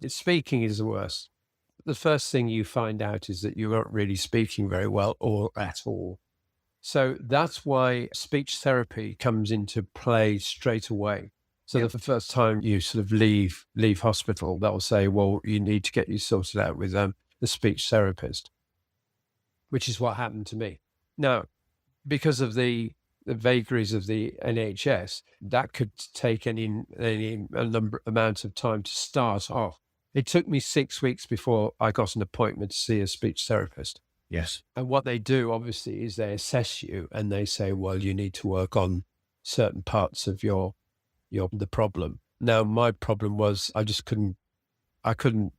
Speaking is the worst. The first thing you find out is that you're not really speaking very well or at all. So that's why speech therapy comes into play straight away. So Yep. the first time you sort of leave hospital, they'll say, well, you need to get you sorted out with the speech therapist, which is what happened to me. Now, because of the vagaries of the NHS, that could take any amount of time to start off. It took me 6 weeks before I got an appointment to see a speech therapist. Yes. And what they do, obviously, is they assess you and they say, well, you need to work on certain parts of the problem. Now, my problem was I couldn't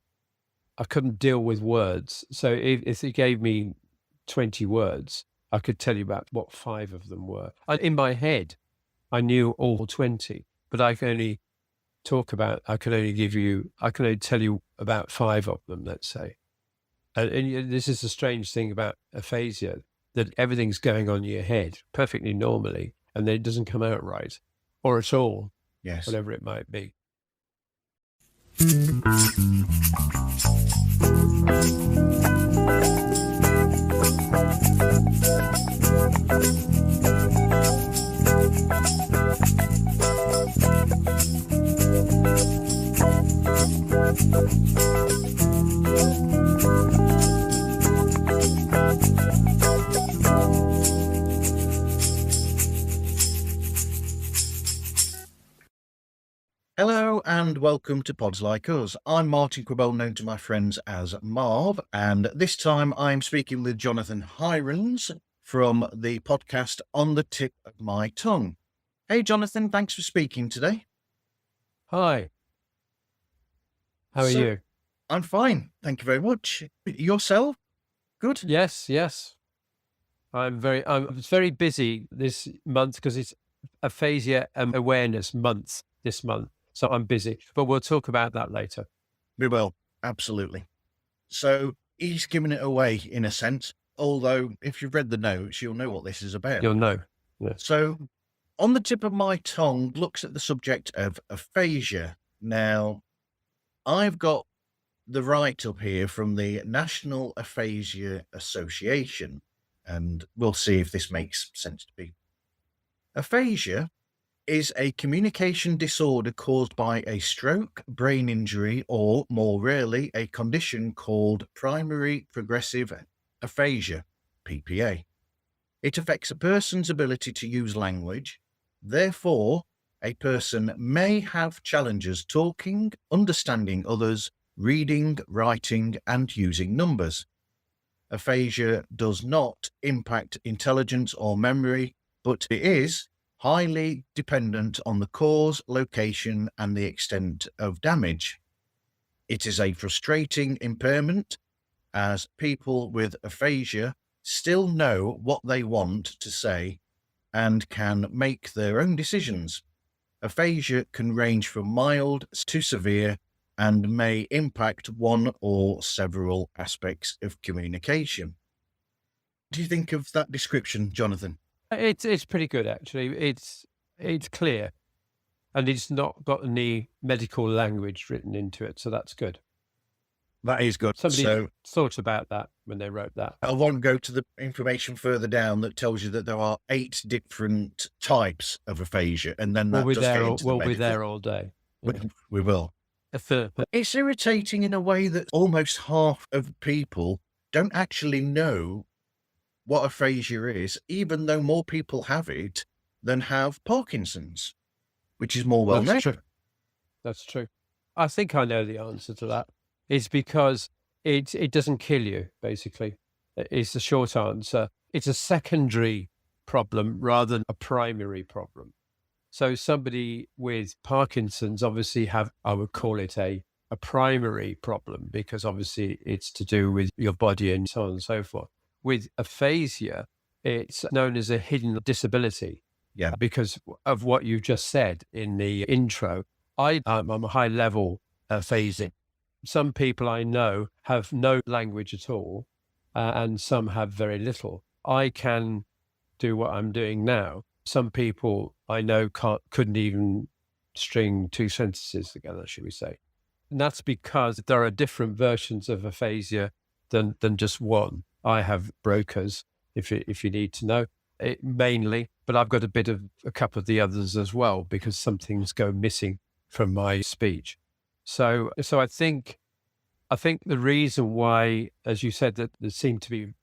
deal with words. So if it gave me 20 words, I could tell you about what 5 of them were. In my head, I knew all 20, but I can only tell you about 5 of them, let's say. And this is the strange thing about aphasia, that everything's going on in your head perfectly normally, and then it doesn't come out right, or at all, Yes. whatever it might be. Hello and welcome to Pods Like Us. I'm Martin Quibell, known to my friends as Marv, and this time I'm speaking with Jonathan Hirons from the podcast On the Tip of My Tongue. Hey Jonathan, thanks for speaking today. Hi. How are you? I'm fine, thank you very much. Yourself? Good? Yes. I'm very busy this month because it's Aphasia Awareness Month this month. So I'm busy, but we'll talk about that later. We will, absolutely. So he's giving it away in a sense, although if you've read the notes, you'll know what this is about. You'll know. Yeah. So On the Tip of My Tongue looks at the subject of aphasia. Now, I've got the write-up here from the National Aphasia Association, and we'll see if this makes sense to people. Aphasia is a communication disorder caused by a stroke, brain injury, or, more rarely, a condition called primary progressive aphasia, PPA. It affects a person's ability to use language. Therefore, a person may have challenges talking, understanding others, reading, writing, and using numbers. Aphasia does not impact intelligence or memory, but it is highly dependent on the cause, location, and the extent of damage. It is a frustrating impairment, as people with aphasia still know what they want to say and can make their own decisions. Aphasia can range from mild to severe and may impact one or several aspects of communication. What do you think of that description, Jonathan? It's pretty good, actually. It's clear, and it's not got any medical language written into it, so that's good. That is good. Somebody thought about that when they wrote that. I won't go to the information further down that tells you that there are 8 different types of aphasia, and then that We'll be medical. there all day. We will. It's irritating in a way that almost half of people don't actually know what aphasia is, even though more people have it than have Parkinson's, which is more well known. That's true. I think I know the answer to that. It's because it doesn't kill you, basically. It's the short answer. It's a secondary problem rather than a primary problem. So somebody with Parkinson's obviously I would call it a primary problem, because obviously it's to do with your body and so on and so forth. With aphasia, it's known as a hidden disability. Yeah. Because of what you just said in the intro. I'm a high level aphasic. Some people I know have no language at all, and some have very little. I can do what I'm doing now. Some people I know couldn't even string 2 sentences together, should we say. And that's because there are different versions of aphasia than just one. I have brokers, if you need to know, mainly, but I've got a couple of the others as well, because some things go missing from my speech. So I think the reason why, as you said, that there seem to be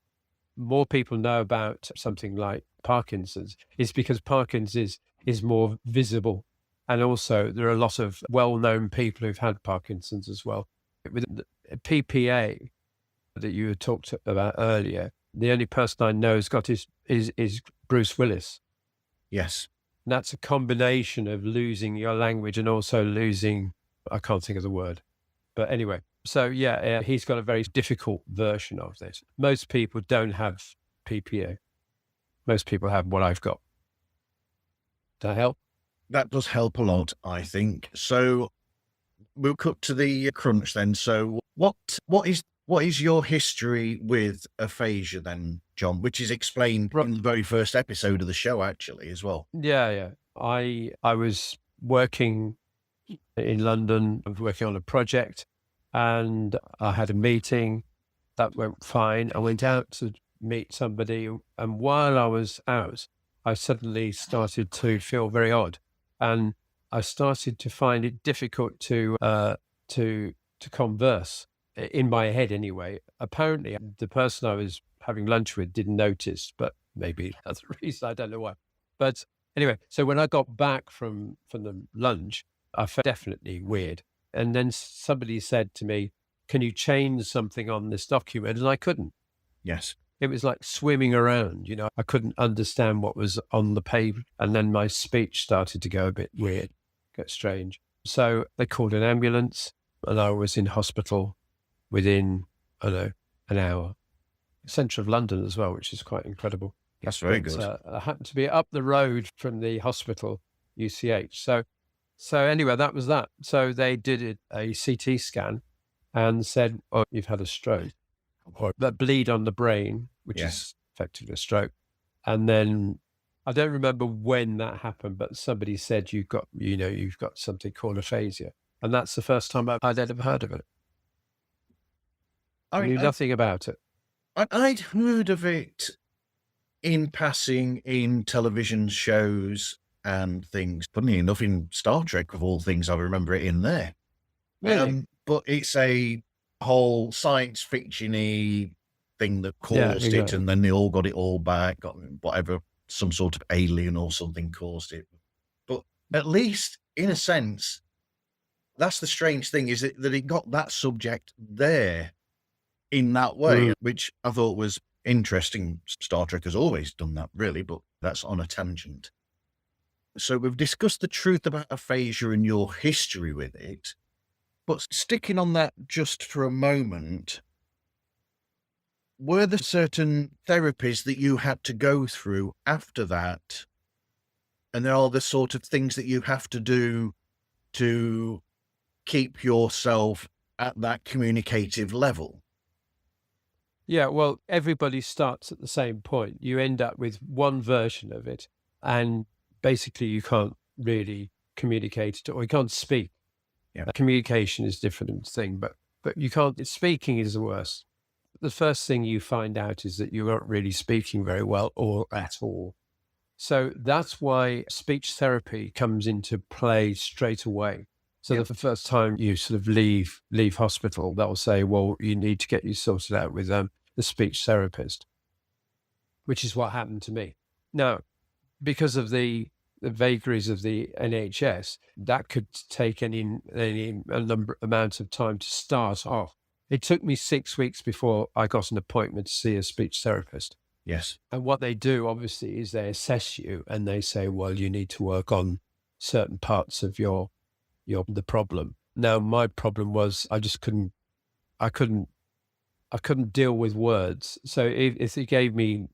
more people know about something like Parkinson's is because Parkinson's is more visible. And also there are a lot of well-known people who've had Parkinson's as well. With the PPA that you had talked about earlier, the only person I know who's got is Bruce Willis. Yes. And that's a combination of losing your language and also losing, I can't think of the word. But anyway, so yeah, he's got a very difficult version of this. Most people don't have PPA. Most people have what I've got. Does that help? That does help a lot, I think. So we'll cut to the crunch then. So what is your history with aphasia then, John, which is explained in the very first episode of the show, actually, as well? Yeah. I was working in London. I was working on a project, and I had a meeting that went fine. I went out to meet somebody, and while I was out, I suddenly started to feel very odd, and I started to find it difficult to converse in my head. Anyway, apparently the person I was having lunch with didn't notice, but maybe that's the reason. I don't know why. But anyway, so when I got back from the lunch, I felt definitely weird. And then somebody said to me, "Can you change something on this document?" And I couldn't. Yes. It was like swimming around, I couldn't understand what was on the page. And then my speech started to go a bit weird, get strange. So they called an ambulance, and I was in hospital within, I don't know, an hour. Centre of London as well, which is quite incredible. That's very good. I happened to be up the road from the hospital, UCH. So anyway, that was that. So they did a CT scan and said, "Oh, you've had a stroke." Or that bleed on the brain, which is effectively a stroke. And then I don't remember when that happened, but somebody said you've got something called aphasia. And that's the first time I'd ever heard of it. I knew nothing about it. I'd heard of it in passing in television shows and things. Funny enough, in Star Trek, of all things, I remember it in there. Really? But it's a whole science fiction-y thing that caused it, and then they all got it all back, got whatever, some sort of alien or something caused it. But at least, in a sense, that's the strange thing, is that it got that subject there in that way, which I thought was interesting. Star Trek has always done that, really, but that's on a tangent. So we've discussed the truth about aphasia and your history with it. But sticking on that just for a moment, were there certain therapies that you had to go through after that? And there are the sort of things that you have to do to keep yourself at that communicative level? Yeah, well, everybody starts at the same point. You end up with one version of it, and basically you can't really communicate it, or you can't speak. Yeah. Communication is a different thing, but you can't. Speaking is the worst. The first thing you find out is that you're not really speaking very well or at all. So that's why speech therapy comes into play straight away. So the first time you sort of leave hospital, they'll say, "Well, you need to get you sorted out with the speech therapist," which is what happened to me. Now, because of the vagaries of the NHS, that could take any amount of time to start off. It took me 6 weeks before I got an appointment to see a speech therapist. Yes. And what they do, obviously, is they assess you and they say, "Well, you need to work on certain parts of the problem." Now, my problem was I couldn't deal with words. So if they gave me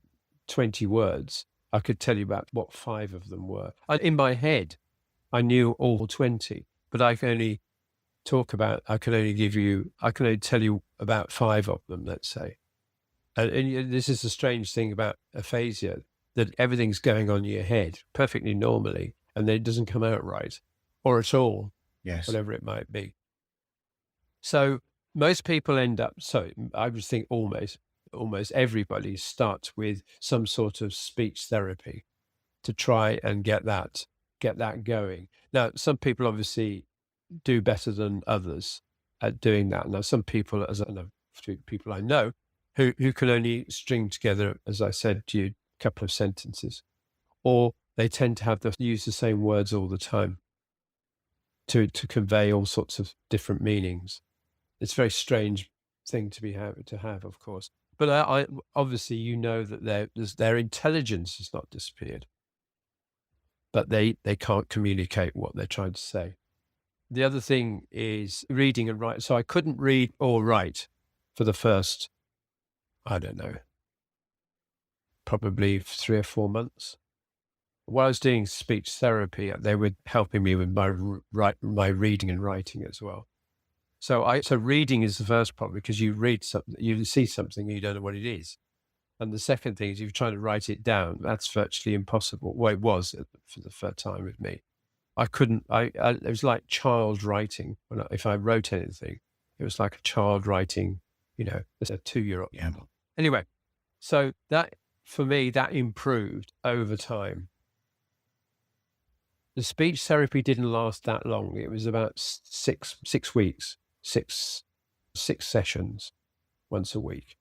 20 words, I could tell you about what 5 of them were. In my head, I knew all 20, but I can only tell you about 5 of them, let's say. And this is the strange thing about aphasia, that everything's going on in your head perfectly normally, and then it doesn't come out right, or at all, Yes. whatever it might be. So most people end up, so I would think almost everybody starts with some sort of speech therapy to try and get that going. Now, some people obviously do better than others at doing that. Now, some people, as I know, people I know, who can only string together, as I said to you, a couple of sentences, or they tend to use the same words all the time to convey all sorts of different meanings. It's a very strange thing to have, of course. But I obviously, you know, that their intelligence has not disappeared, but they can't communicate what they're trying to say. The other thing is reading and writing. So I couldn't read or write for the first, I don't know, probably 3 or 4 months. While I was doing speech therapy, they were helping me with my reading and writing as well. So reading is the first problem, because you read something, you see something, you don't know what it is. And the second thing is, if you're trying to write it down, that's virtually impossible. Well, it was for the first time with me. I couldn't, it was like child writing. If I wrote anything, it was like a child writing, as a 2-year-old. Yeah. Anyway, so that, for me, that improved over time. The speech therapy didn't last that long. It was about 6 weeks, six sessions once a week.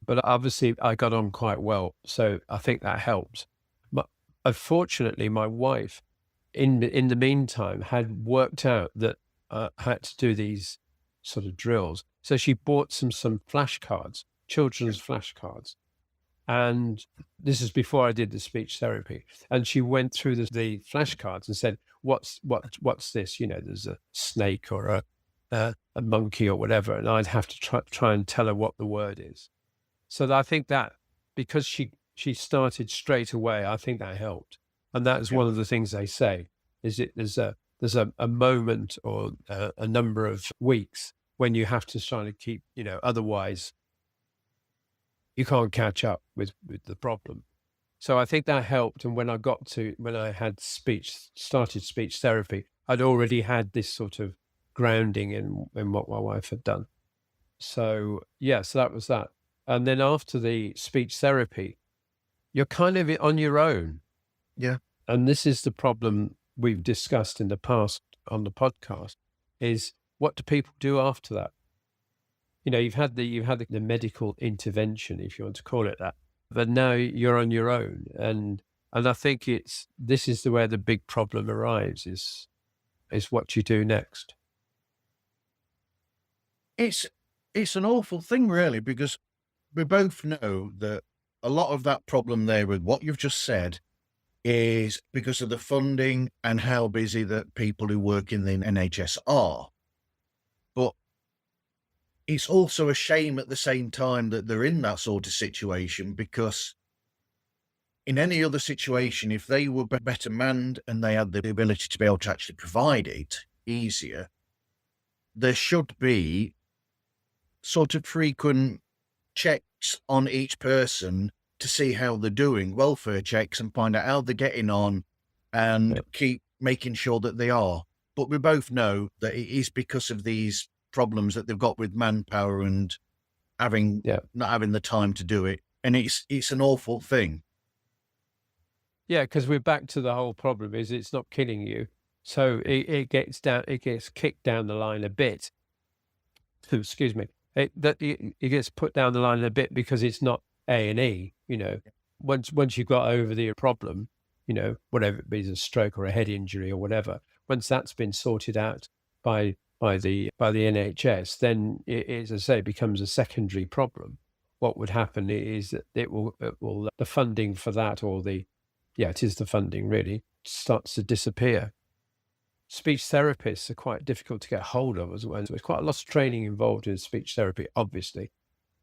But obviously I got on quite well. So I think that helped. But unfortunately, my wife, in the meantime, had worked out that I had to do these sort of drills. So she bought some flashcards, children's flashcards. And this is before I did the speech therapy. And she went through the flashcards and said, what's this? There's a snake or a monkey or whatever. And I'd have to try and tell her what the word is. So I think that, because she started straight away, I think that helped. And that is one of the things they say, is there's a moment or a number of weeks when you have to try to keep, otherwise you can't catch up with the problem. So I think that helped. And when I had started speech therapy, I'd already had this sort of grounding in what my wife had done. So so that was that. And then after the speech therapy, you're kind of on your own. Yeah. And this is the problem we've discussed in the past on the podcast, is what do people do after that? You've had the medical intervention, if you want to call it that, but now you're on your own. And I think this is where the big problem arises, is what you do next. It's an awful thing, really, because we both know that a lot of that problem there with what you've just said is because of the funding and how busy that people who work in the NHS are. But it's also a shame at the same time that they're in that sort of situation, because in any other situation, if they were better manned and they had the ability to be able to actually provide it easier, there should be sort of frequent checks on each person to see how they're doing, welfare checks, and find out how they're getting on, and keep making sure that they are. But we both know that it is because of these problems that they've got with manpower and not having the time to do it. And it's an awful thing. Yeah, because we're back to the whole problem is it's not killing you. So it gets kicked down the line a bit. Excuse me. It gets put down the line a bit because it's not A&E, Once you've got over the problem, whatever it be, a stroke or a head injury or whatever, once that's been sorted out by the NHS, then it, as I say, becomes a secondary problem. What would happen is that it will the funding for that, or it is the funding really, starts to disappear. Speech therapists are quite difficult to get hold of as well. There's quite a lot of training involved in speech therapy, obviously,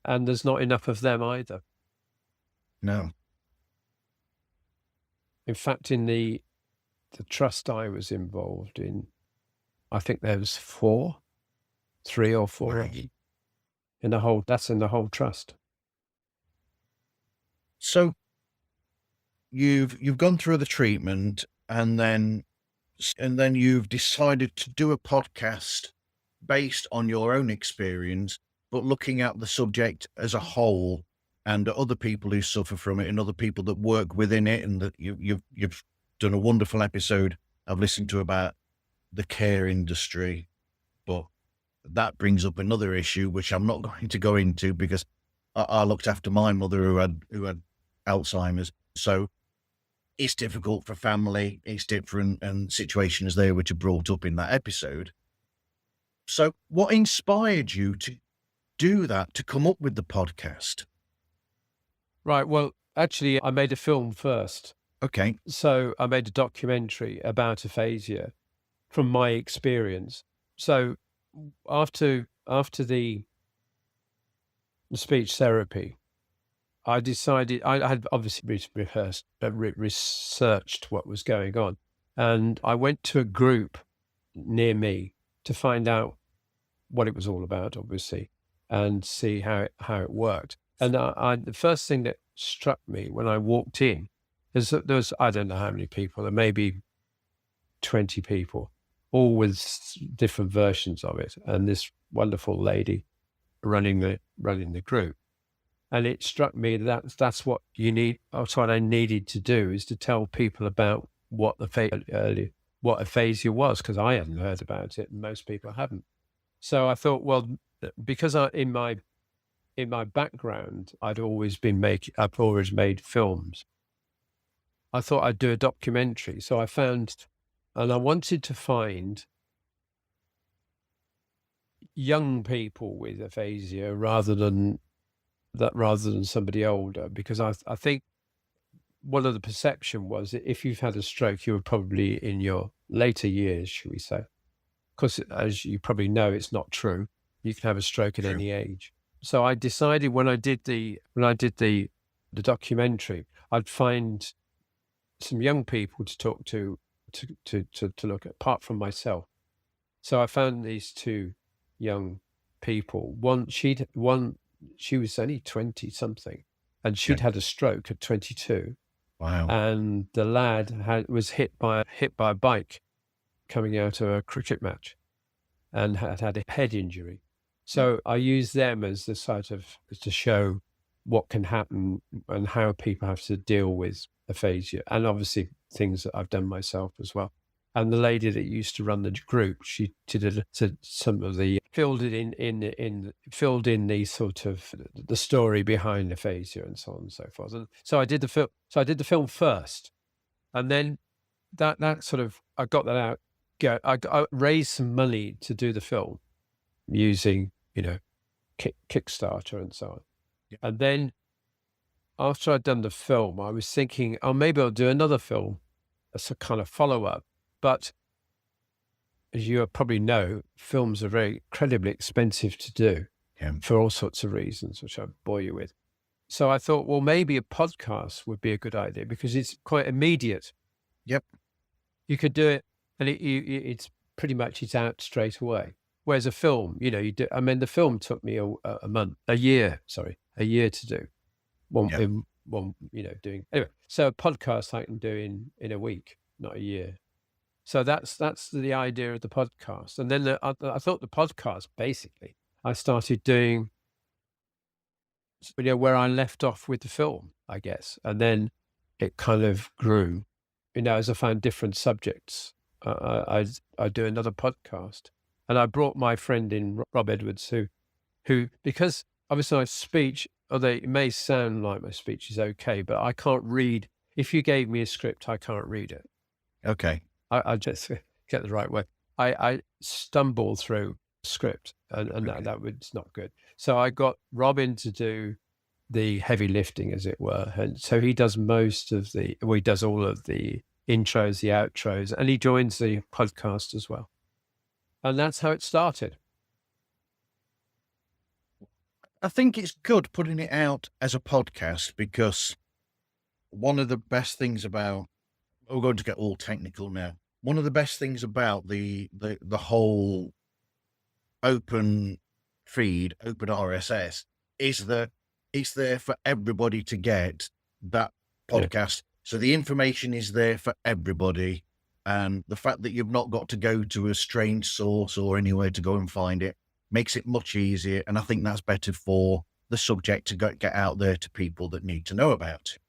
and there's not enough of them either. No. In fact, in the trust I was involved in, I think there was 3 or 4 in the whole. That's in the whole trust. So you've gone through the treatment, and then you've decided to do a podcast based on your own experience, but looking at the subject as a whole and other people who suffer from it and other people that work within it. And that you've done a wonderful episode I've listened to about the care industry, but that brings up another issue, which I'm not going to go into because I looked after my mother who had Alzheimer's. So it's difficult for family. It's different, and situations there which are brought up in that episode. So what inspired you to do that, to come up with the podcast? Right. Well, actually, I made a film first. Okay. So I made a documentary about aphasia from my experience. So after the speech therapy, I decided I had obviously researched what was going on, and I went to a group near me to find out what it was all about, obviously, and see how it worked. And the first thing that struck me when I walked in is that there was, I don't know how many people, there may be 20 people, all with different versions of it, and this wonderful lady running the group. And it struck me that that's what you need. That's what I needed to do, is to tell people about what what aphasia was, because I hadn't heard about it and most people haven't. So I thought, well, because in my background, I've always made films. I thought I'd do a documentary. So I wanted to find young people with aphasia rather than somebody older, because I think one of the perception was that if you've had a stroke, you were probably in your later years, should we say? Because as you probably know, it's not true. You can have a stroke at any age. So I decided when I did the documentary, I'd find some young people to talk to look at, apart from myself. So I found these two young people. She was only 20 something, and she'd had a stroke at 22. Wow. And the lad was hit by a bike coming out of a cricket match and had a head injury. So I used them as the sort of to show what can happen and how people have to deal with aphasia, and obviously things that I've done myself as well. And the lady that used to run the group, she did some of the filled in the sort of the story behind aphasia and so on and so forth. And so I did the film. So I did the film first, and then that sort of, I got that out. I raised some money to do the film using Kickstarter and so on. Yeah. And then after I'd done the film, I was thinking, oh, maybe I'll do another film as a kind of follow-up. But as you probably know, films are very incredibly expensive to do for all sorts of reasons, which I bore you with. So I thought, well, maybe a podcast would be a good idea because it's quite immediate. Yep. You could do it, and it's pretty much it's out straight away. Whereas a film, the film took me a year to do. Doing anyway. So a podcast I can do in a week, not a year. So that's the idea of the podcast. And then I thought the podcast, basically, I started doing, where I left off with the film, I guess. And then it kind of grew, as I found different subjects. I do another podcast. And I brought my friend in, Rob Edwards, who because obviously my speech, although it may sound like my speech is okay, but I can't read. If you gave me a script, I can't read it. Okay. I just get the right way. I stumble through script, and Okay. that was not good. So I got Robin to do the heavy lifting, as it were. And so he does he does all of the intros, the outros, and he joins the podcast as well. And that's how it started. I think it's good putting it out as a podcast, because one of the best things about, we're going to get all technical now. One of the best things about the whole open feed, open RSS, is that it's there for everybody to get that podcast. So the information is there for everybody. And the fact that you've not got to go to a strange source or anywhere to go and find it makes it much easier. And I think that's better for the subject to get out there to people that need to know about it.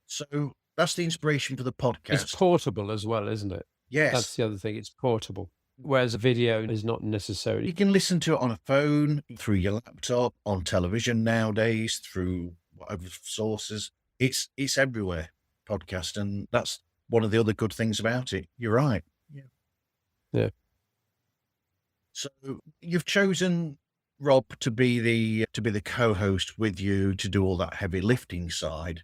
So that's the inspiration for the podcast. It's portable as well, isn't it? Yes. That's the other thing. It's portable. Whereas a video is not necessarily. You can listen to it on a phone, through your laptop, on television nowadays, through whatever sources. It's everywhere, podcast. And that's one of the other good things about it. You're right. Yeah. So you've chosen Rob to be the co-host with you to do all that heavy lifting side,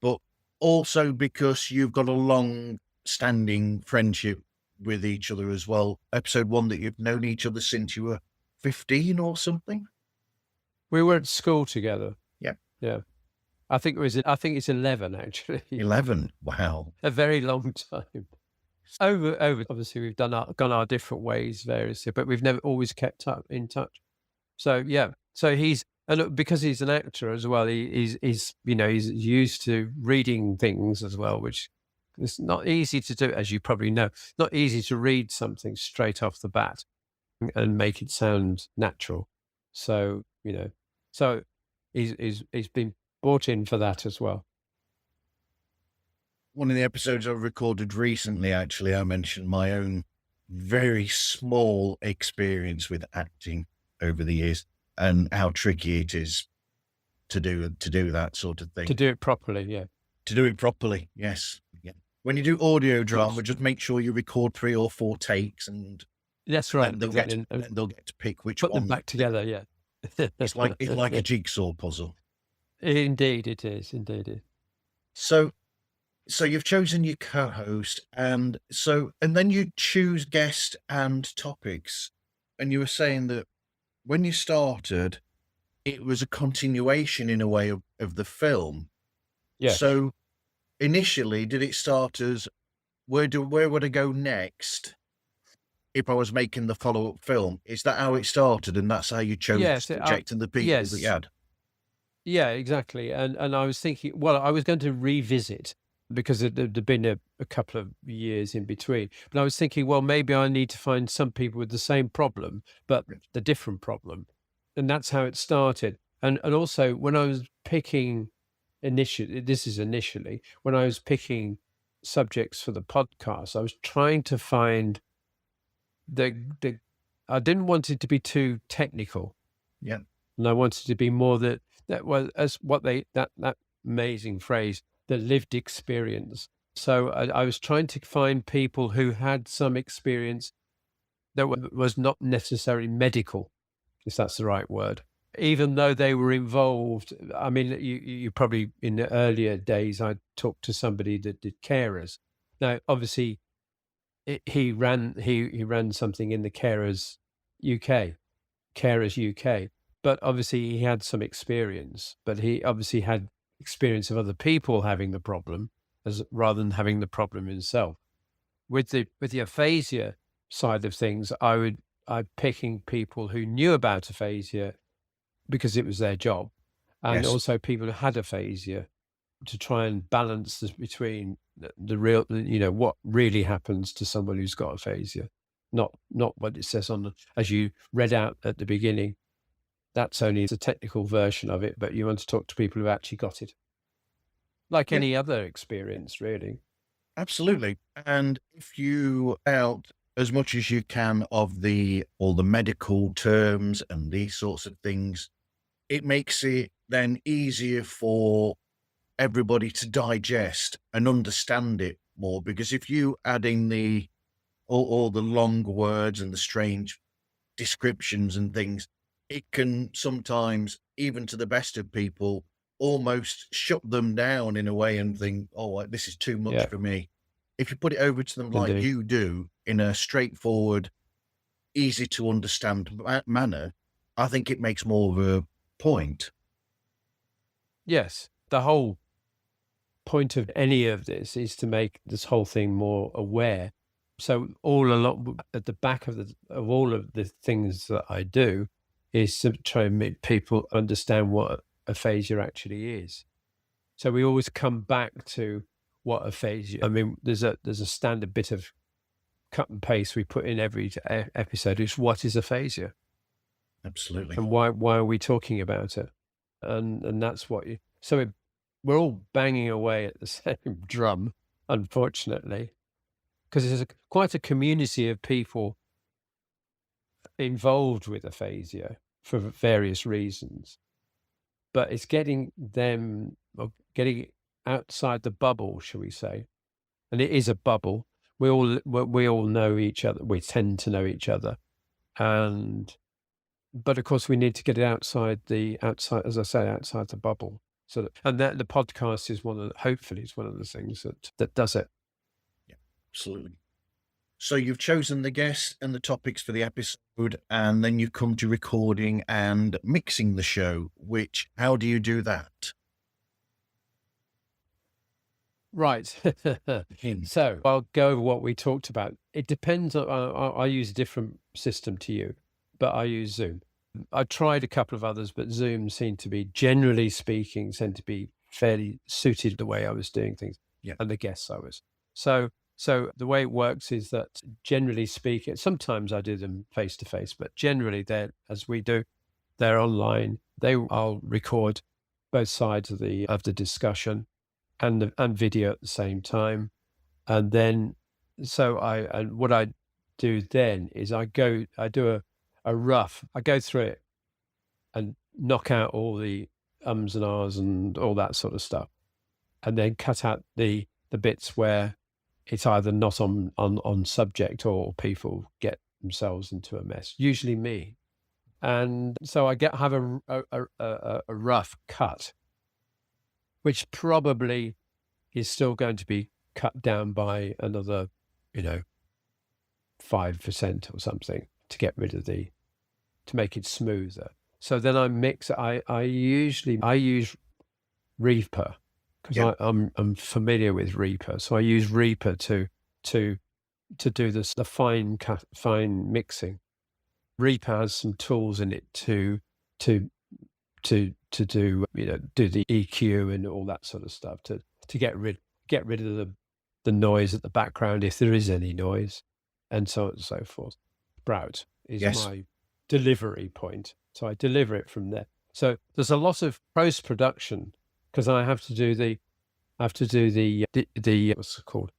but also because you've got a long-standing friendship with each other as well. Episode 1 that you've known each other since you were 15 or something. We were at school together. Yeah. Yeah. I think it's 11 actually. 11. Wow. A very long time. Over. Obviously, we've gone our different ways, variously, but we've never always kept up in touch. So yeah. So because he's an actor as well. He's used to reading things as well, which is not easy to do, as you probably know. Not easy to read something straight off the bat and make it sound natural. So he's been brought in for that as well. One of the episodes I recorded recently, actually, I mentioned my own very small experience with acting over the years and how tricky it is to do that sort of thing. To do it properly, yeah. To do it properly, yes. Yeah. When you do audio drama, just make sure you record 3 or 4 takes, and that's right. They'll get to pick which put one. Them back together, yeah. It's like a jigsaw puzzle. Indeed, it is. Indeed, it is. So you've chosen your co-host, and then you choose guest and topics. And you were saying that when you started, it was a continuation in a way of the film. Yeah. So initially, did it start as where would I go next if I was making the follow-up film? Is that how it started, and that's how you chose the subject and the people that you had? Yeah, exactly. And I was thinking, well, I was going to revisit, because there'd been a couple of years in between. But I was thinking, well, maybe I need to find some people with the same problem, but the different problem. And that's how it started. And also, when I was picking initially, when I was picking subjects for the podcast, I was trying to find I didn't want it to be too technical. Yeah. And I wanted to be more that amazing phrase, the lived experience. So I was trying to find people who had some experience that was not necessarily medical, if that's the right word, even though they were involved. I mean, you probably, in the earlier days, I talked to somebody that did carers. Now, obviously, he ran something in the Carers UK, but obviously he had some experience, but he obviously had experience of other people having the problem rather than having the problem himself. With the aphasia side of things, I'm picking people who knew about aphasia because it was their job, and also people who had aphasia, to try and balance this between the real, what really happens to someone who's got aphasia, not what it says as you read out at the beginning. That's only the technical version of it, but you want to talk to people who actually got it, like any other experience, really. Absolutely. And if you out as much as you can of all the medical terms and these sorts of things, it makes it then easier for everybody to digest and understand it more. Because if you add in all the long words and the strange descriptions and things, it can sometimes, even to the best of people, almost shut them down in a way and think, oh, this is too much for me. If you put it over to them like you do, in a straightforward, easy to understand manner, I think it makes more of a point. Yes. The whole point of any of this is to make this whole thing more aware. So all along at the back of all of the things that I do is to try and make people understand what aphasia actually is. So we always come back to what aphasia. I mean, there's a standard bit of cut and paste we put in every episode. Is what is aphasia, Absolutely. and why are we talking about it, and that's what you. So we're all banging away at the same drum, unfortunately, because there's quite a community of people involved with aphasia for various reasons, but it's getting them, or getting outside the bubble, shall we say? And it is a bubble. We all know each other. We tend to know each other, but of course we need to get it outside, as I say, outside the bubble. So that the podcast is hopefully is one of the things that does it. Yeah, absolutely. So you've chosen the guest and the topics for the episode, and then you come to recording and mixing the show, how do you do that? Right. So I'll go over what we talked about. It depends. I use a different system to you, but I use Zoom. I tried a couple of others, but Zoom generally speaking, seemed to be fairly suited the way I was doing things, and the guests I was. So the way it works is that, generally speaking, sometimes I do them face to face, but generally they're online. I'll record both sides of the discussion and video at the same time, and then what I do then is I go through it and knock out all the ums and ahs and all that sort of stuff, and then cut out the bits where it's either not on subject or people get themselves into a mess, usually me. And so I have a rough cut, which probably is still going to be cut down by another, 5% or something to get rid of to make it smoother. So then I mix. I use Reaper, because I'm familiar with Reaper. So I use Reaper to do the fine mixing. Reaper has some tools in it to do do the EQ and all that sort of stuff to get rid of the noise at the background, if there is any noise, and so on and so forth. Sprout is my delivery point, so I deliver it from there. So there's a lot of post production, because I have to do the what's it called?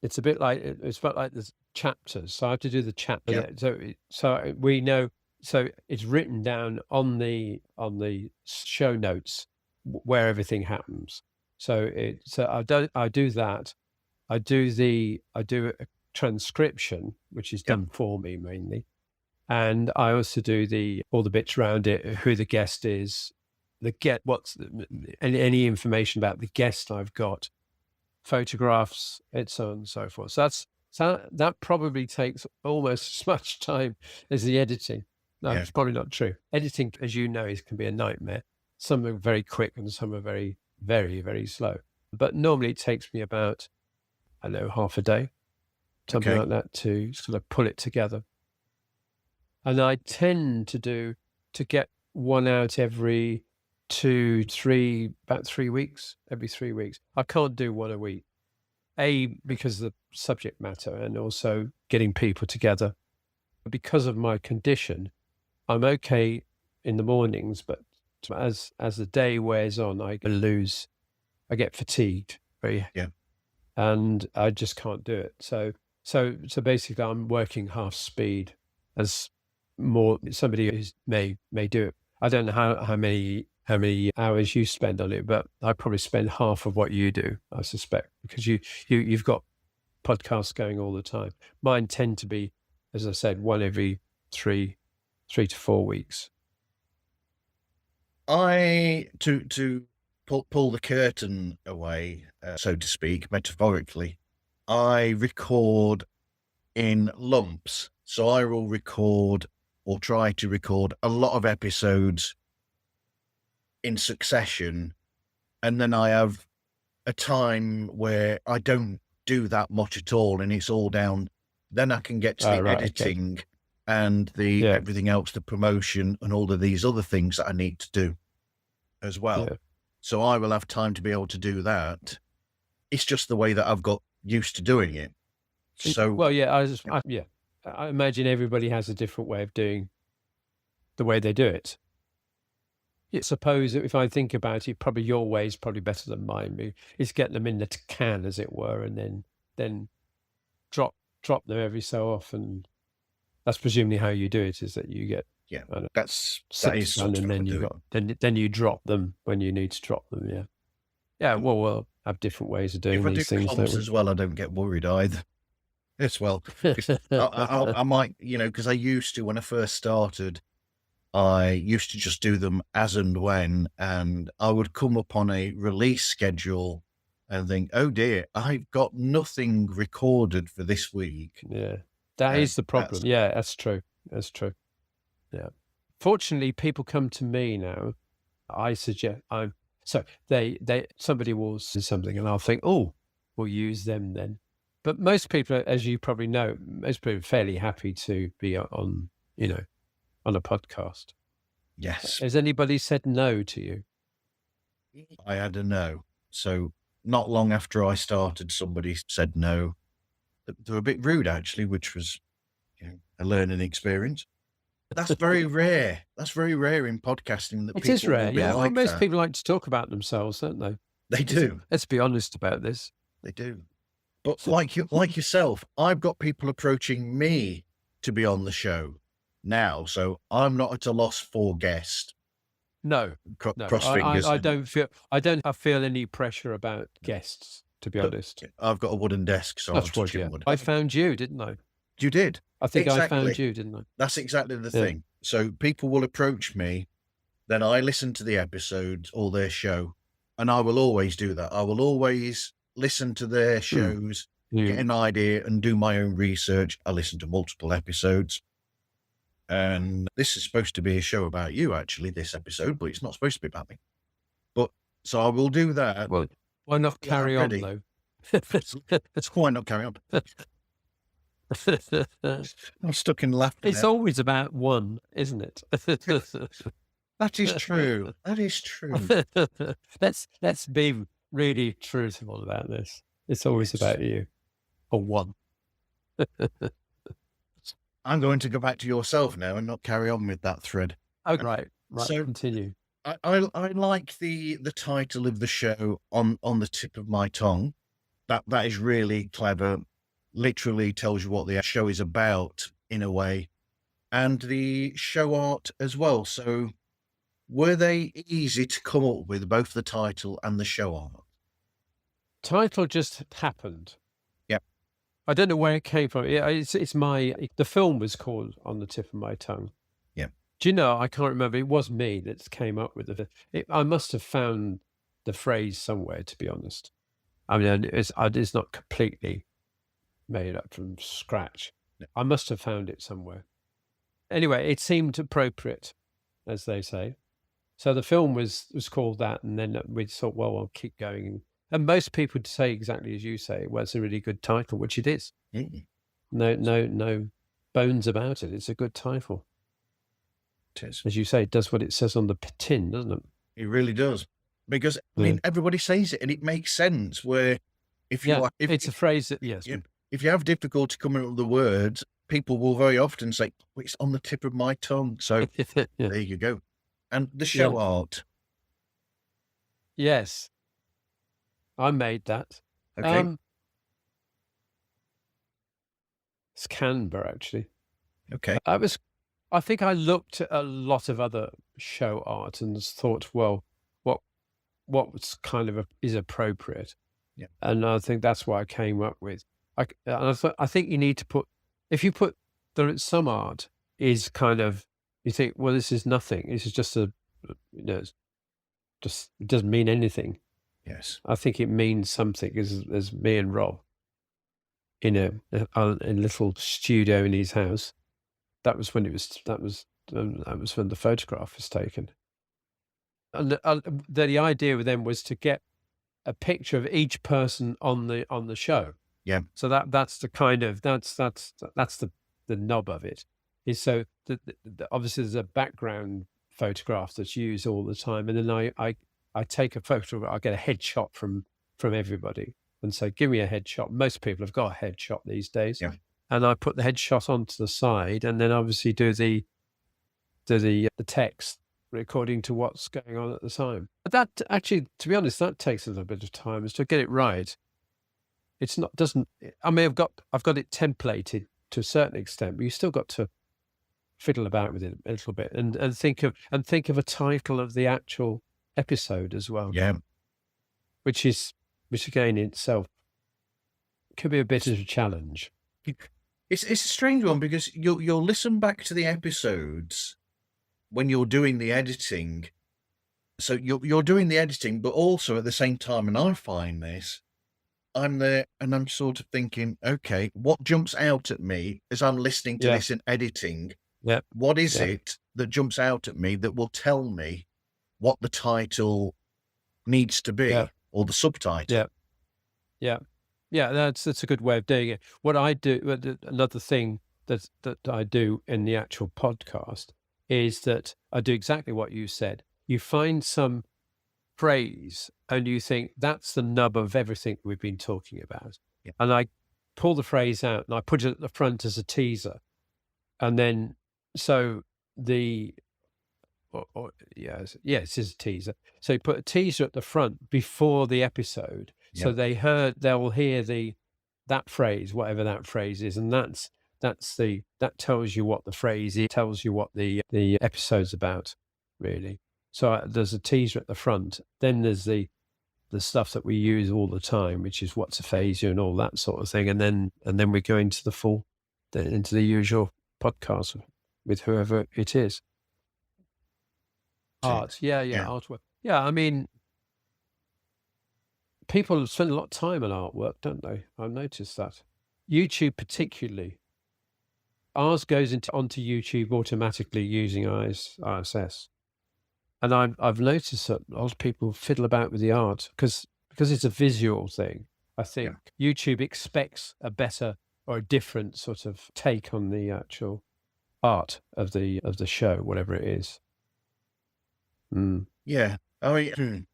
It's about like the chapters. So I have to do the chapter. Yeah. So we know. So it's written down on the show notes where everything happens. So I do that. I do a transcription, which is done for me mainly, and I also do all the bits around it, who the guest is, any information about the guest I've got, photographs, and so on and so forth. So that probably takes almost as much time as the editing. No, it's probably not true. Editing, as you know, can be a nightmare. Some are very quick and some are very, very, very slow. But normally it takes me about, half a day, something like that, to sort of pull it together. And I tend to get one out every 3 weeks, every 3 weeks. I can't do one a week. Because of the subject matter, and also getting people together. Because of my condition, I'm okay in the mornings, but as the day wears on, I get fatigued, and I just can't do it. So basically, I'm working half speed, as somebody who may do it. I don't know how many hours you spend on it, but I probably spend half of what you do, I suspect, because you've got podcasts going all the time. Mine tend to be, as I said, one every 3 to 4 weeks. To pull the curtain away, so to speak, metaphorically, I record in lumps. So I will record, or try to record, a lot of episodes in succession, and then I have a time where I don't do that much at all, and it's all down. Then I can get to the editing and everything else, the promotion, and all of these other things that I need to do as well. So I will have time to be able to do that. It's just the way that I've got used to doing it. So, well, yeah, I imagine everybody has a different way of doing the way they do it. I suppose if I think about it, probably your way is probably better than mine. It's getting them in the can, as it were, and then drop them every so often. That's presumably how you do it, is that you get that is done, sort and of then how I you do got then you drop them when you need to drop them. Yeah, yeah. Well, we'll have different ways of doing If I do these things, don't clumps we? as well, I don't get worried either. Yes, well, 'cause I might, because I used to, when I first started, I used to just do them as and when, and I would come up on a release schedule and think, oh dear, I've got nothing recorded for this week. Yeah, that is the problem. Yeah, that's true. That's true. Yeah. Fortunately, people come to me now. I suggest somebody will say something, and I'll think, oh, we'll use them then. But most people, as you probably know, most people are fairly happy to be on a podcast. Yes. Has anybody said no to you? I had a no. So not long after I started, somebody said no. They were a bit rude, actually, which was a learning experience. That's very rare. That's very rare in podcasting that It people is rare, will be yeah. Well, like most that. people like to talk about themselves, don't they? They do. Let's be honest about this. They do. But like yourself, I've got people approaching me to be on the show now, so I'm not at a loss for guests. No, Cross fingers. I don't feel any pressure about guests, to be honest. I've got a wooden desk, so I'm touching wood. I found you, didn't I? You did. I think Exactly. I found you, didn't I? That's exactly the thing. So people will approach me, then I listen to the episodes or their show, and I will always do that. I will always listen to their shows, get an idea, and do my own research. I listen to multiple episodes. And this is supposed to be a show about you, actually, this episode, but it's not supposed to be about me. But so I will do that. Well, why not carry on, though? Why not carry on? I'm stuck in laughter. It's always about one, isn't it? That is true. That is true. Let's be really truthful about this. It's always about you, or one. I'm going to go back to yourself now and not carry on with that thread. Oh, right. So continue. I like the title of the show on the tip of my tongue. That is really clever. Literally tells you what the show is about in a way, and the show art as well. So were they easy to come up with, both the title and the show art? Title just happened. Yep. I don't know where it came from. The film was called On the Tip of My Tongue. Yeah. Do you know, I can't remember. It was me that came up with it. I must have found the phrase somewhere, to be honest. I mean, it's not completely made up from scratch. No. I must have found it somewhere. Anyway, it seemed appropriate, as they say. So the film was called that, and then we thought, well, I'll keep going. And most people would say exactly as you say, well, it's a really good title, which it is. No bones about it. It's a good title. It is. As you say, it does what it says on the tin, doesn't it? It really does. Because, I mean, everybody says it, and it makes sense, where if it's a phrase that, yes. If you have difficulty coming up with the words, people will very often say, well, it's on the tip of my tongue. So there you go. And the show art. Yes. I made that. Okay. It's Canberra, actually. Okay. I think I looked at a lot of other show art and thought, well, what kind of is appropriate? Yeah. And I think that's what I came up with. I think you need to put, if you put some art is kind of, you think, well, this is nothing. This is just just it doesn't mean anything. Yes. I think it means something. As me and Rob in a little studio in his house. That was when when the photograph was taken. And the idea with them was to get a picture of each person on the show. Yeah. So that's the kind of that's the nub of it. Is so obviously there's a background photograph that's used all the time, and then I take a photo. I get a headshot from everybody, and say, give me a headshot. Most people have got a headshot these days. Yeah. And I put the headshot onto the side and then obviously do the text according to what's going on at the time. But that actually, to be honest, that takes a little bit of time is to get it right. It's not, doesn't, I mean, I've got it templated to a certain extent, but you still got to fiddle about with it a little bit and think of a title of the actual episode as well. Yeah. Which again in itself could be a bit of a challenge. It's a strange one because you'll listen back to the episodes when you're doing the editing. So you're doing the editing, but also at the same time, and I find this, I'm there and I'm sort of thinking, okay, what jumps out at me as I'm listening to this and editing? Yeah. What is it that jumps out at me that will tell me what the title needs to be or the subtitle? Yeah. That's a good way of doing it. What I do, another thing that I do in the actual podcast is that I do exactly what you said. You find some phrase and you think that's the nub of everything we've been talking about. Yeah. And I pull the phrase out and I put it at the front as a teaser. And then, so it's a teaser. So you put a teaser at the front before the episode. So they'll hear that phrase, whatever that phrase is. And that tells you what the phrase is, tells you what the episode's about, really. So there's a teaser at the front. Then there's the stuff that we use all the time, which is what's aphasia and all that sort of thing. And then we go into into the usual podcast with whoever it is. Art, artwork. Yeah, I mean, people spend a lot of time on artwork, don't they? I've noticed that. YouTube particularly. Ours goes onto YouTube automatically using RSS. And I've noticed that a lot of people fiddle about with the art because it's a visual thing. I think YouTube expects a better or a different sort of take on the actual art of the show, whatever it is. Yeah, I mean,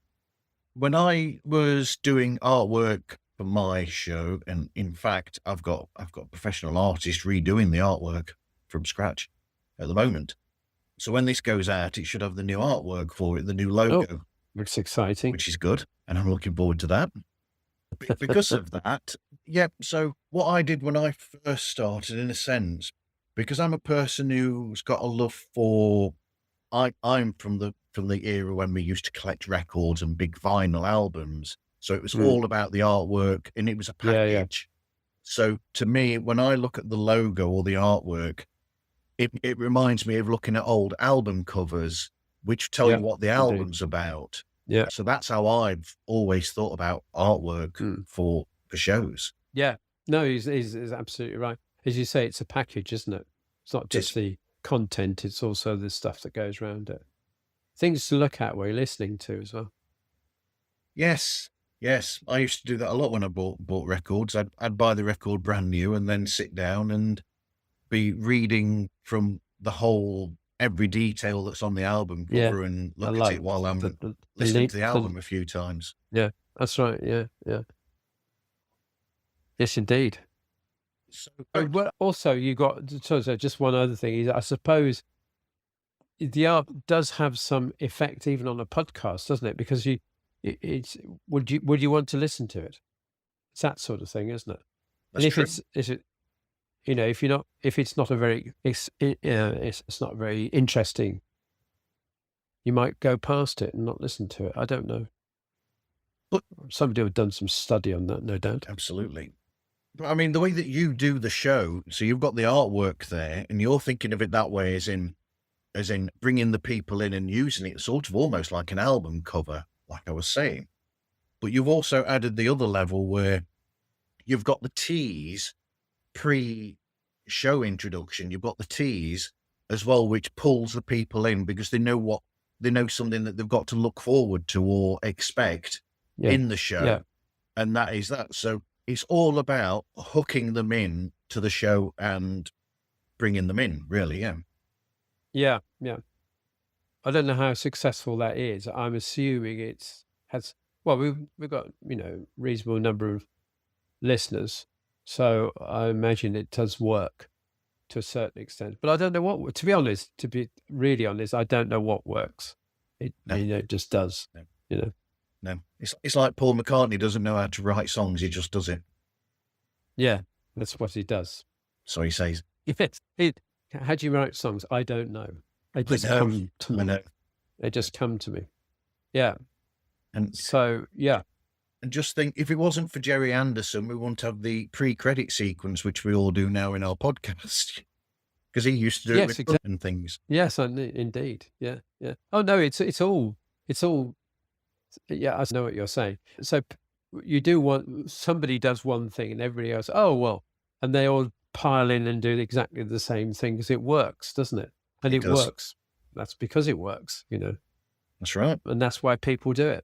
when I was doing artwork for my show, and in fact, I've got professional artists redoing the artwork from scratch at the moment. So when this goes out, it should have the new artwork for it, the new logo. Oh, looks exciting. Which is good, and I'm looking forward to that. Because of that, so what I did when I first started, in a sense, because I'm a person who's got a love for, I'm from the era when we used to collect records and big vinyl albums. So it was all about the artwork, and it was a package. So to me, when I look at the logo or the artwork, it reminds me of looking at old album covers, which tell you what the album's about. Yeah. So that's how I've always thought about artwork for shows. Yeah. No, he's absolutely right. As you say, it's a package, isn't it? It's not just the content, it's also the stuff that goes around it. Things to look at while you're listening to as well. Yes. I used to do that a lot when I bought records. I'd buy the record brand new and then sit down and be reading from the whole, every detail that's on the album cover and look at it while I'm listening to the album a few times. Yeah, that's right. Yeah. Yes, indeed. So, but also you got, so just one other thing is, I suppose the art does have some effect even on a podcast, doesn't it? Because would you want to listen to it? It's that sort of thing, isn't it? That's and true. If it's not very interesting, you might go past it and not listen to it. I don't know. But somebody would have done some study on that, no doubt. Absolutely. But I mean, the way that you do the show, so you've got the artwork there, and you're thinking of it that way, as in bringing the people in and using it sort of almost like an album cover, like I was saying. But you've also added the other level where you've got the tease pre-show introduction. You've got the tease as well, which pulls the people in because they know something that they've got to look forward to or expect in the show. And that is that. So it's all about hooking them in to the show and bringing them in, really. Yeah. I don't know how successful that is. I'm assuming it has Well, we've got, reasonable number of listeners, so I imagine it does work to a certain extent. But I don't know what, to be honest, to be really honest, I don't know what works. It, No, it just does, no, you know. no. It's like Paul McCartney doesn't know how to write songs; he just does it. Yeah, that's what he does. So he says, Yes. How do you write songs? I don't know. They just know, come to I me. know. They just come to me. Yeah. And So, yeah. and just think, if it wasn't for Jerry Anderson, we wouldn't have the pre-credit sequence, which we all do now in our podcast, because he used to do Yes, it with exactly. and things. Yes, indeed. Yeah, yeah. Oh no, it's all. Yeah, I know what you're saying. So you do somebody does one thing, and everybody else, oh well, and they all pile in and do exactly the same thing because it works, doesn't it? And It it does. works. That's because it works, That's right. and that's why people do it.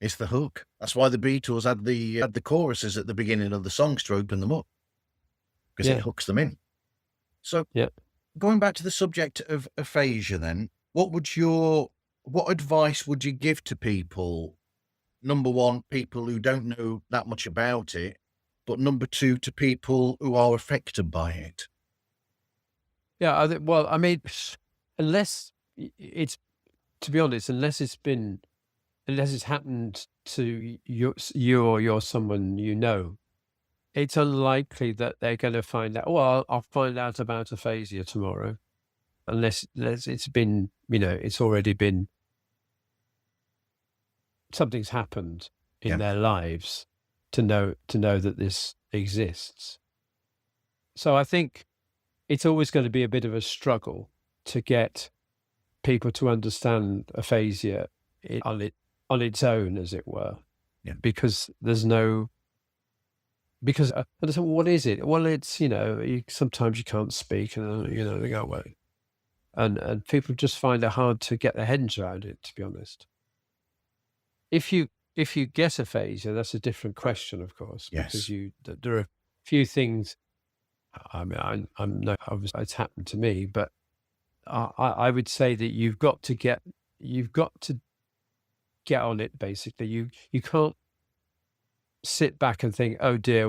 It's the hook. That's why the Beatles had the choruses at the beginning of the songs to open them up, because Yeah. it hooks them in. So, Yeah. going back to the subject of aphasia, then, what advice would you give to people? Number one, people who don't know that much about it, but number two, to people who are affected by it. Yeah. Well, I mean, unless it's, to be honest, unless it's happened to you or you're someone it's unlikely that they're going to find out. Well, I'll find out about aphasia tomorrow, unless it's been, it's already been, something's happened in their lives to know that this exists. So I think it's always going to be a bit of a struggle to get people to understand aphasia on its own, as it were, because there's no. Because I said, what is it? Well, it's, sometimes you can't speak and, they go away. And people just find it hard to get their heads around it, to be honest. If you get aphasia, that's a different question, of course, because there are a few things. I mean, I'm no, obviously it's happened to me, but I would say that you've got to get on it, basically. You can't sit back and think, oh dear,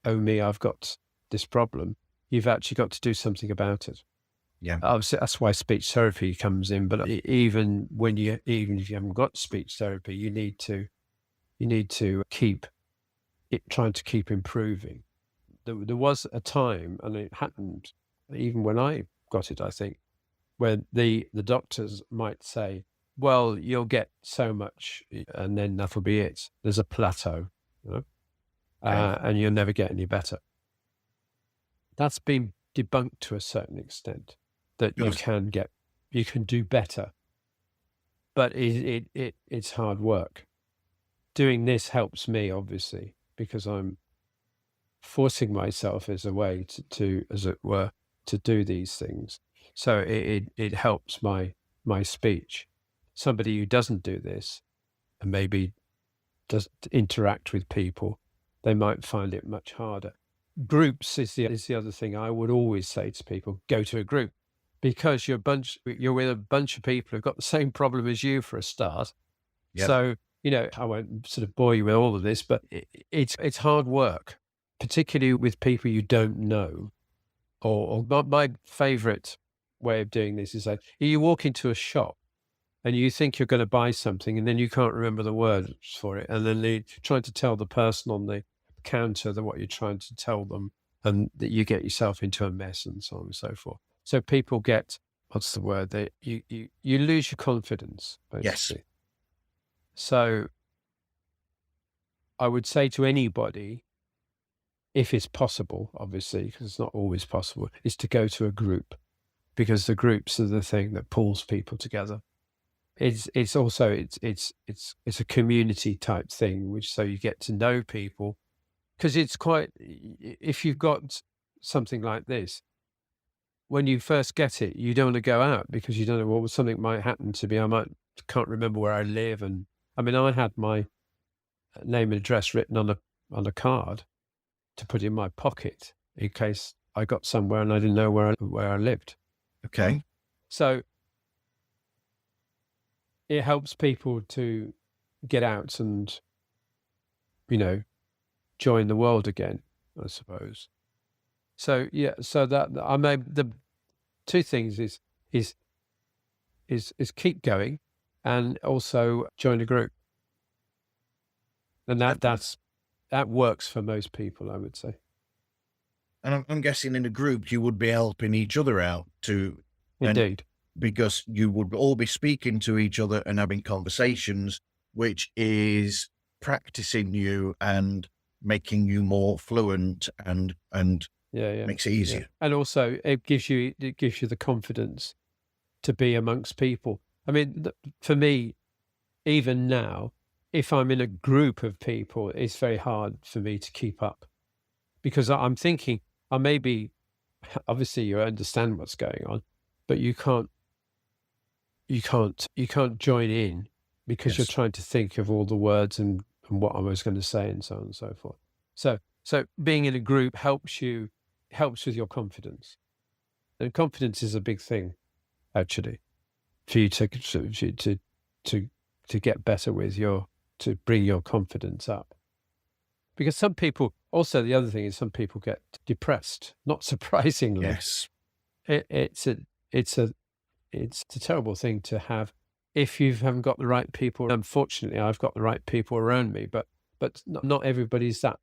oh me, I've got this problem. You've actually got to do something about it. Yeah. Obviously, that's why speech therapy comes in. But even if you haven't got speech therapy, you need to keep trying to keep improving. There was a time, and it happened even when I got it, I think, where the doctors might say, well, you'll get so much and then that'll be it. There's a plateau, and you'll never get any better. That's been debunked to a certain extent, that you can do better, but it's hard work. Doing this helps me, obviously, because I'm forcing myself as a way to as it were, to do these things. So it helps my speech. Somebody who doesn't do this and maybe doesn't interact with people, they might find it much harder. Groups is the other thing I would always say to people: go to a group, because you're with a bunch of people who've got the same problem as you, for a start. Yep. So I won't sort of bore you with all of this, but it's hard work, particularly with people you don't know. Or my favourite way of doing this is like, you walk into a shop and you think you're going to buy something, and then you can't remember the words for it, and then you're trying to tell the person on the counter what you're trying to tell them, and that you get yourself into a mess, and so on and so forth. So people get, what's the word? You lose your confidence, basically. Yes. So I would say to anybody, if it's possible, obviously, because it's not always possible, is to go to a group, because the groups are the thing that pulls people together. It's also a community type thing, which, so you get to know people, because it's quite, if you've got something like this, when you first get it, you don't want to go out because you don't know what something might happen to me. Can't remember where I live, and I mean, I had my name and address written on a card to put in my pocket in case I got somewhere and I didn't know where I lived. Okay. So it helps people to get out and, join the world again, I suppose. So yeah, so that I made the two things is keep going, and also join a group, and that works for most people, I would say. And I'm guessing in a group you would be helping each other out to, and Indeed. because you would all be speaking to each other and having conversations, which is practicing you and making you more fluent and Yeah. makes it easier. And also it gives you the confidence to be amongst people. I mean, for me, even now, if I'm in a group of people, it's very hard for me to keep up, because I'm thinking I maybe, obviously you understand what's going on, but you can't join in because you're Yes. trying to think of all the words and what I was going to say and so on and so forth. So being in a group helps with your confidence, and confidence is a big thing, actually, for you to get better with to bring your confidence up. Because some people, also the other thing is some people get depressed, not surprisingly. Yes. It's a terrible thing to have if you haven't got the right people. Unfortunately, I've got the right people around me, but not everybody's that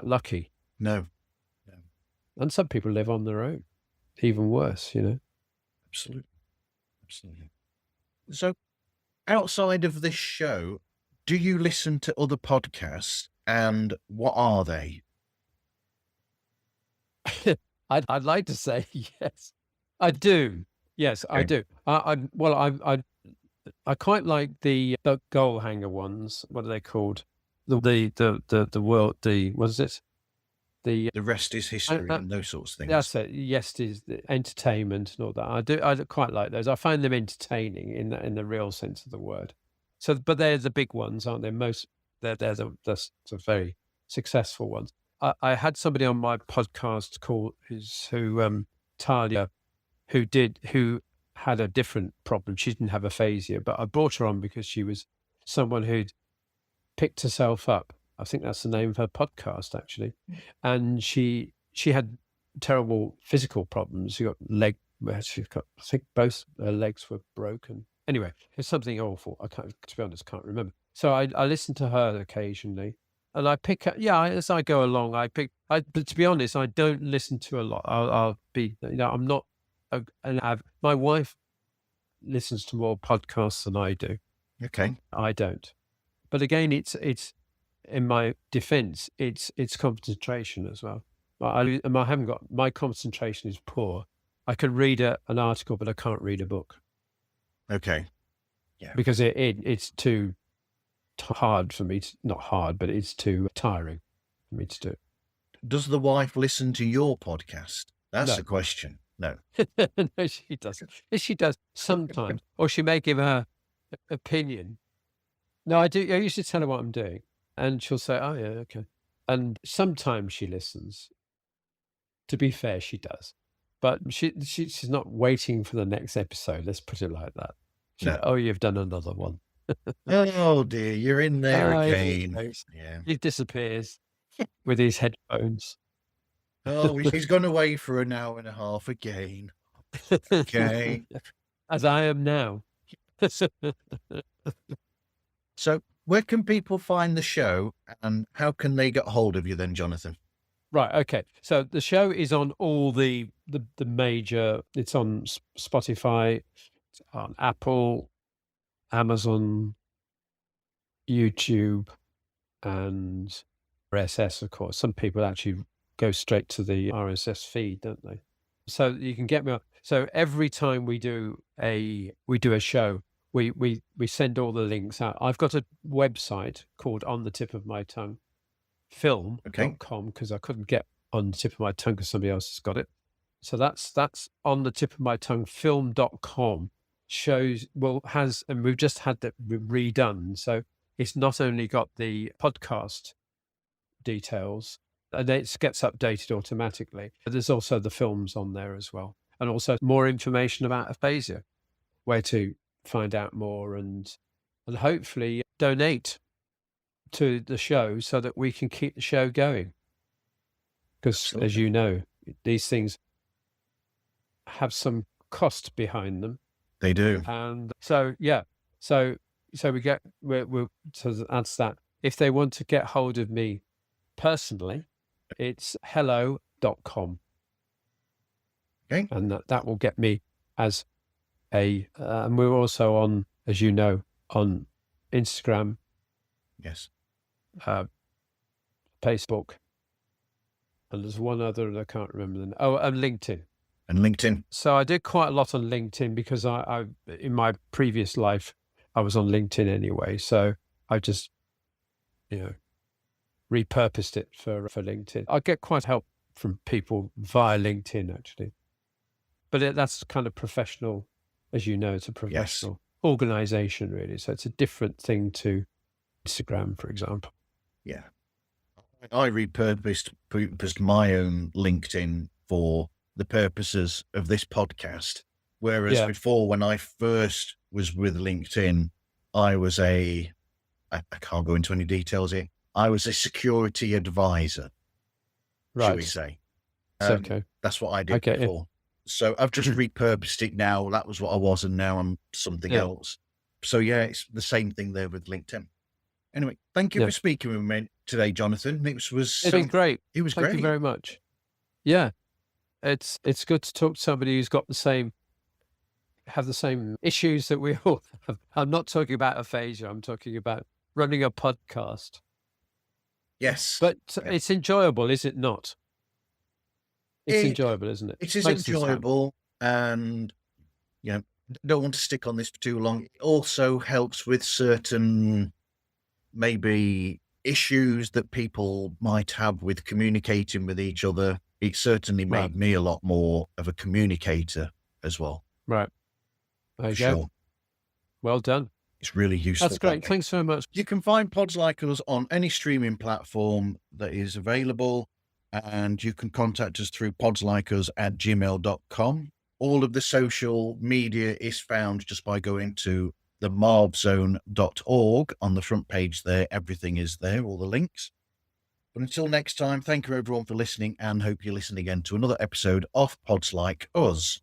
lucky. No. And some people live on their own, even worse, Absolutely. So outside of this show, do you listen to other podcasts, and what are they? I'd like to say yes, I do. Yes, I Okay. do. I quite like the goal hanger ones. What are they called? The world. What is it? The The rest is history and those sorts of things. That's it. Yes, is the entertainment and all that. I do quite like those. I find them entertaining in the real sense of the word. So, but they're the big ones, aren't they? They're the very successful ones. I had somebody on my podcast Talia, who had a different problem. She didn't have aphasia, but I brought her on because she was someone who'd picked herself up. I think that's the name of her podcast, actually. And she had terrible physical problems. I think both her legs were broken. Anyway, it's something awful. To be honest, can't remember. So I listen to her occasionally, and I pick up. Yeah, as I go along, but to be honest, I don't listen to a lot. I'll be. I'm not. My wife listens to more podcasts than I do. Okay. I don't. But again, it's in my defense, it's concentration as well. My concentration is poor. I can read an article, but I can't read a book. Okay. Yeah. Because it's too hard for me not hard, but it's too tiring for me to do. Does the wife listen to your podcast? That's No. the question. No. No, she doesn't. She does sometimes, or she may give her opinion. No, I do. I usually tell her what I'm doing, and she'll say, "Oh yeah, okay." And sometimes she listens. To be fair, she does, but she's not waiting for the next episode. Let's put it like that. No. Oh, you've done another one. Oh dear, you're in there Oh, again. Yeah. He disappears with his headphones. Oh, he's gone away for an hour and a half again. Okay. As I am now. So where can people find the show, and how can they get hold of you then, Jonathan? Right. Okay. So the show is on all the major. It's on Spotify, it's on Apple, Amazon, YouTube, and RSS. Of course, some people actually go straight to the RSS feed, don't they? So you can get me on. So every time we do a show, we send all the links out. I've got a website called On the Tip of My Tongue film.com, because I couldn't get On the Tip of My Tongue because somebody else has got it. So that's On the Tip of My Tongue film.com. And we've just had that redone. So it's not only got the podcast details, and it gets updated automatically, but there's also the films on there as well. And also more information about aphasia, where to find out more, and and hopefully donate to the show so that we can keep the show going. Because as you know, these things have some cost behind them. They do. And so, yeah. So we're to answer that. If they want to get hold of me personally, it's hello.com. Okay. And that will get me as and we're also on, as you know, on Instagram. Yes. Facebook. And there's one other that I can't remember. And LinkedIn. And LinkedIn. So I did quite a lot on LinkedIn because I in my previous life, I was on LinkedIn anyway. So I just, repurposed it for LinkedIn. I get quite help from people via LinkedIn, actually. But that's kind of professional, as you know, it's a professional organization, really. So it's a different thing to Instagram, for example. Yeah. I repurposed my own LinkedIn for the purposes of this podcast. Whereas before, when I first was with LinkedIn, I was I can't go into any details here. I was a security advisor, shall we say. Okay. That's what I did before. Yeah. So I've just repurposed it now. That was what I was, and now I'm something else. So it's the same thing there with LinkedIn. Anyway, thank you for speaking with me today, Jonathan. It's been great. It was great. Thank you very much. Yeah. It's good to talk to somebody who's got have the same issues that we all have. I'm not talking about aphasia. I'm talking about running a podcast. Yes. But it's enjoyable, is it not? It's enjoyable, isn't it? It is enjoyable, and don't want to stick on this for too long. It also helps with certain maybe issues that people might have with communicating with each other. It certainly made me a lot more of a communicator as well. Right. There you go. Well done. It's really useful. That's great. Thanks so much. You can find Pods Like Us on any streaming platform that is available, and you can contact us through podslikeus@gmail.com. All of the social media is found just by going to the marvzone.org on the front page there. Everything is there, all the links. But until next time, thank you everyone for listening, and hope you listen again to another episode of Pods Like Us.